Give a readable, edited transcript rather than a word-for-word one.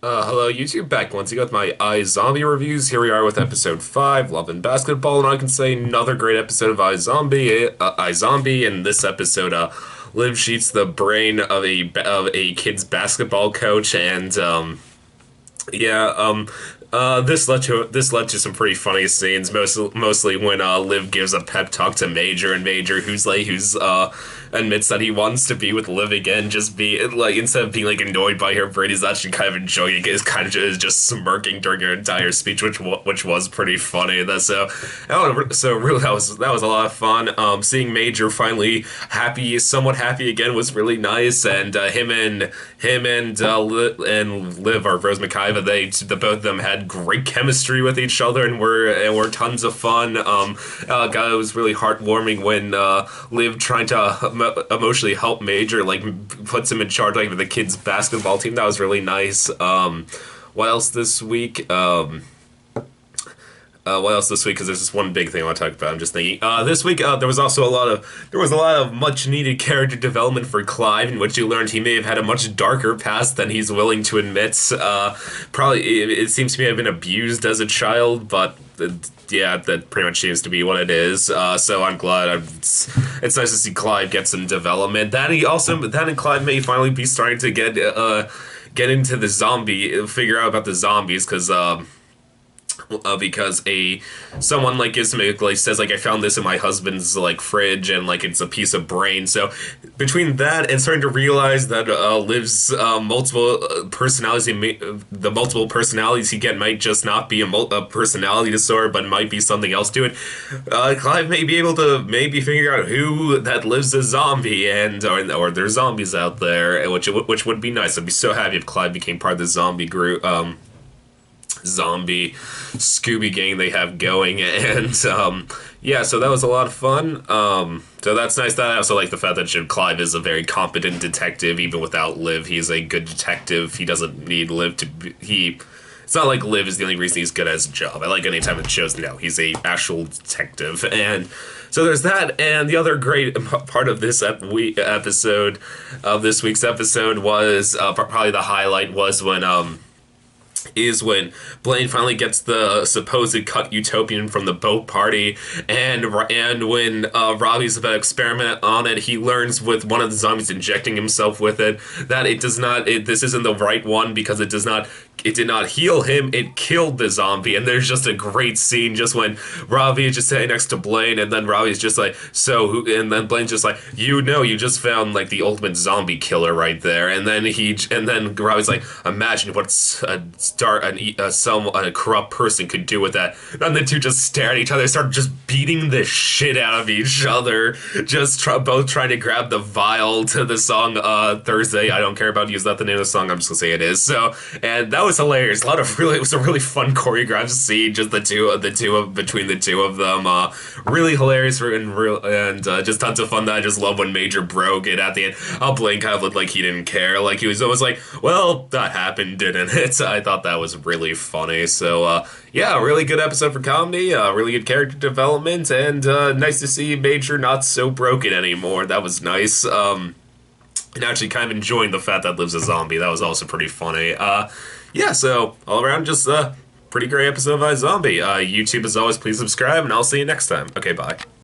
Hello YouTube, back once again with my iZombie reviews. Here we are with episode 5, Love and Basketball, and I can say another great episode of iZombie. In this episode, Liv cheats the brain of a kid's basketball coach, and yeah, this led to some pretty funny scenes. Mostly when Liv gives a pep talk to Major, and Major, who's admits that he wants to be with Liv again. Just be like, instead of being like annoyed by her brain, he's actually kind of enjoying it. Is kind of just smirking during her entire speech, which was pretty funny. So really that was a lot of fun. Seeing Major finally somewhat happy again was really nice, and him and Liv, or Rose McIva, the both of them had great chemistry with each other, and were tons of fun. It was really heartwarming when Liv, trying to emotionally help Major, like puts him in charge, like, of the kids basketball team. That was really nice. What else this week? What else this week? Because there's this one big thing I want to talk about. I'm just thinking. This week, there was a lot of much needed character development for Clive, in which you learned he may have had a much darker past than he's willing to admit. Probably, it seems to me, have been abused as a child, but yeah, that pretty much seems to be what it is. So I'm glad. It's nice to see Clive get some development. That and Clive may finally be starting to get into the figure out about the zombies, because someone like gives him says, like, I found this in my husband's like fridge, and like it's a piece of brain. So between that and starting to realize that Liv's multiple personalities, the multiple personalities he get might just not be a personality disorder, but might be something else to it. Clive may be able to maybe figure out who that lives a zombie, or there's zombies out there, which would be nice. I'd be so happy if Clive became part of the zombie group. Zombie Scooby gang they have going, and yeah, so that was a lot of fun. So that's nice. That I also like the fact that Clive is a very competent detective. Even without Liv, he's a good detective. He doesn't need Liv to be. It's not like Liv is the only reason he's good at his job. I like anytime it shows, no, he's a actual detective. And so there's that. And the other great part of this episode, of this week's episode, was probably the highlight was when Blaine finally gets the supposed cut utopian from the boat party, and when Robbie's about to experiment on it, he learns, with one of the zombies injecting himself with it, that this isn't the right one, because it did not heal him, it killed the zombie. And there's just a great scene just when Robbie is just sitting next to Blaine, and then Robbie's just like, and then Blaine's just like, you just found like the ultimate zombie killer right there. And then Robbie's like, imagine what a corrupt person could do with that. And the two just stare at each other, start just beating the shit out of each other, both trying to grab the vial to the song Thursday. I don't care about you. Is that the name of the song? I'm just gonna say it is. So, and that was hilarious. It was a really fun choreographed scene, just between the two of them. Really hilarious and just tons of fun. That I just love when Major broke it at the end. Blaine kind of looked like he didn't care. Like, he was almost like, well, that happened, didn't it? I thought that was really funny. So, yeah, really good episode for comedy, really good character development, and nice to see Major not so broken anymore. That was nice. And actually kind of enjoying the fact that Liv's a zombie. That was also pretty funny. Yeah, so all around, just a pretty great episode of iZombie. YouTube, as always, please subscribe, and I'll see you next time. Okay, bye.